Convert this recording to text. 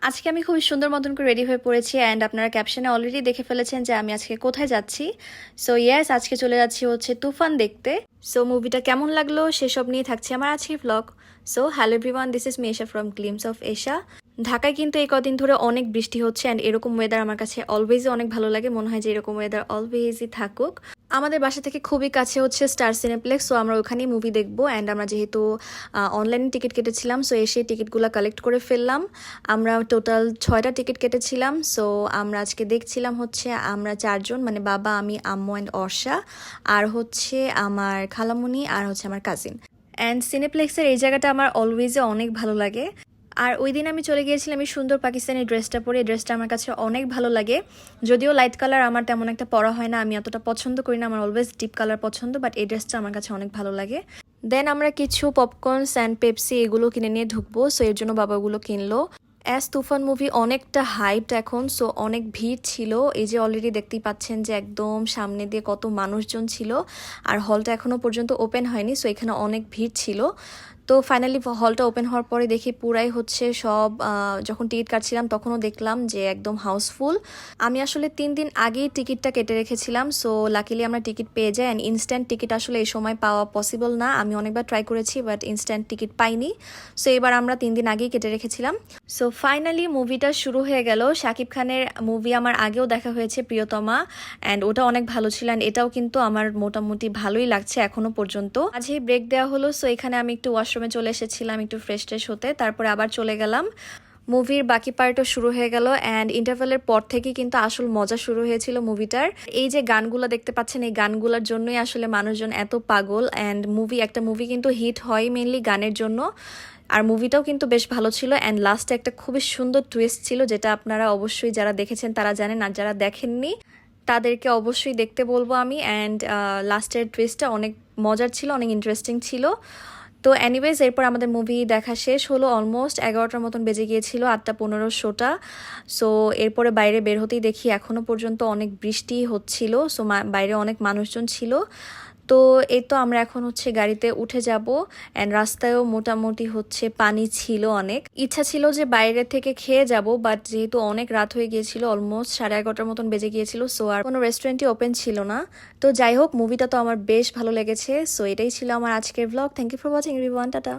আজকে আমি খুবই সুন্দর মতন করে রেডি হয়ে পড়েছি অ্যান্ড আপনারা ক্যাপশনে অলরেডি দেখে ফেলেছেন যে আমি আজকে কোথায় যাচ্ছি। সো ইয়েস, আজকে চলে যাচ্ছি হচ্ছে তুফান দেখতে। সো মুভিটা কেমন লাগলো সেসব নিয়ে থাকছে আমার আজকের vlog. So hello everyone, this is me Esha from glimpse of Esha. ঢাকায় কিন্তু এই কদিন ধরে অনেক বৃষ্টি হচ্ছে অ্যান্ড এরকম ওয়েদার আমার কাছে অলওয়েজই অনেক ভালো লাগে। মনে হয় যে এরকম ওয়েদার অলওয়েজই থাকুক। আমাদের বাসা থেকে খুবই কাছে হচ্ছে স্টার সিনেপ্লেক্স, সো আমরা ওখানেই মুভি দেখবো। অ্যান্ড আমরা যেহেতু অনলাইনে টিকিট কেটেছিলাম, সো এসে টিকিটগুলো কালেক্ট করে ফেললাম। আমরা টোটাল 6টা টিকিট কেটেছিলাম। সো আমরা আজকে দেখছিলাম হচ্ছে আমরা 4জন, মানে বাবা, আমি, আম্মু অ্যান্ড অর্ষা, আর হচ্ছে আমার খালামুনি, আর হচ্ছে আমার কাজিন। অ্যান্ড সিনেপ্লেক্সের এই জায়গাটা আমার অলওয়েজই অনেক ভালো লাগে। আর ওই দিন আমি চলে গিয়েছিলাম এই সুন্দর পাকিস্তানি ড্রেসটা পরে। এই ড্রেসটা আমার কাছে অনেক ভালো লাগে, যদিও লাইট কালার আমার তেমন একটা পরা হয় না, আমি অতটা পছন্দ করি না, আমার অলওয়েজ ডিপ কালার পছন্দ, বাট এই ড্রেসটা আমার কাছে অনেক ভালো লাগে। দেন আমরা কিছু পপকর্নস অ্যান্ড পেপসি এগুলো কিনে নিয়ে ঢুকবো, সো এর জন্য বাবাগুলো কিনলো। অ্যাজ তুফান মুভি অনেকটা হাইপড এখন, সো অনেক ভিড় ছিল। এই যে অলরেডি দেখতেই পাচ্ছেন যে একদম সামনে দিয়ে কত মানুষজন ছিল, আর হলটা এখনো পর্যন্ত ওপেন হয়নি, সো এখানে অনেক ভিড় ছিল। তো ফাইনালি হলটা ওপেন হওয়ার পরে দেখি পুরাই হচ্ছে সব, যখন টিকিট কাটছিলাম তখনও দেখলাম যে একদম হাউসফুল। আমি আসলে 3 দিন আগেই টিকিটটা কেটে রেখেছিলাম, সো লাকিলি আমরা টিকিট পেয়ে যাই। অ্যান্ড ইনস্ট্যান্ট টিকিট আসলে এই সময় পাওয়া পসিবল না, আমি অনেকবার ট্রাই করেছি বাট ইনস্ট্যান্ট টিকিট পাইনি। সো এবার আমরা 3 দিন আগেই কেটে রেখেছিলাম। সো ফাইনালি মুভিটা শুরু হয়ে গেল। শাকিব খানের মুভি আমার আগেও দেখা হয়েছে, প্রিয়তমা, অ্যান্ড ওটা অনেক ভালো ছিল। অ্যান্ড এটাও কিন্তু আমার মোটামুটি ভালোই লাগছে এখনো পর্যন্ত। মাঝেই ব্রেক দেওয়া হলো, সো এখানে আমি একটু ওয়াশরুমে চলে এসেছিলাম একটু ফ্রেশ ট্রেশ হতে, তারপরে আবার চলে গেলাম। মুভির বাকি পার্টও শুরু হয়ে গেল অ্যান্ড ইন্টারভেলের পর থেকেই কিন্তু আসল মজা শুরু হয়েছিল মুভিটার। এই যে গানগুলো দেখতে পাচ্ছেন, এই গানগুলোর জন্যই আসলে মানুষজন এত পাগল। অ্যান্ড একটা মুভি কিন্তু হিট হয় মেনলি গানের জন্য, আর মুভিটাও কিন্তু বেশ ভালো ছিল। অ্যান্ড লাস্টে একটা খুবই সুন্দর টুইস্ট ছিল, যেটা আপনারা অবশ্যই যারা দেখেছেন তারা জানেন, আর যারা দেখেননি তাদেরকে অবশ্যই দেখতে বলবো আমি। অ্যান্ড লাস্টের টুইস্টটা অনেক মজার ছিল, অনেক ইন্টারেস্টিং ছিল। তো এনিওয়েজ এরপর আমাদের মুভি দেখা শেষ হলো, অলমোস্ট 11টার মতন বেজে গিয়েছিল, 8:15 শোটা। সো এরপরে বাইরে বের হতেই দেখি এখনও পর্যন্ত অনেক বৃষ্টি হচ্ছিল, সো বাইরে অনেক মানুষজন ছিল। তো এই তো আমরা এখন হচ্ছে গাড়িতে উঠে যাব। অ্যান্ড রাস্তায়ও মোটামুটি হচ্ছে পানি ছিল অনেক। ইচ্ছা ছিল যে বাইরে থেকে খেয়ে যাব, বাট যেহেতু অনেক রাত হয়ে গিয়েছিল, অলমোস্ট 11:30টার মতন বেজে গিয়েছিল, সো আর কোনো রেস্টুরেন্টই ওপেন ছিল না। তো যাই হোক, মুভিটা তো আমার বেশ ভালো লেগেছে। সো এটাই ছিল আমার আজকের blog. Thank you for watching everyone, tata.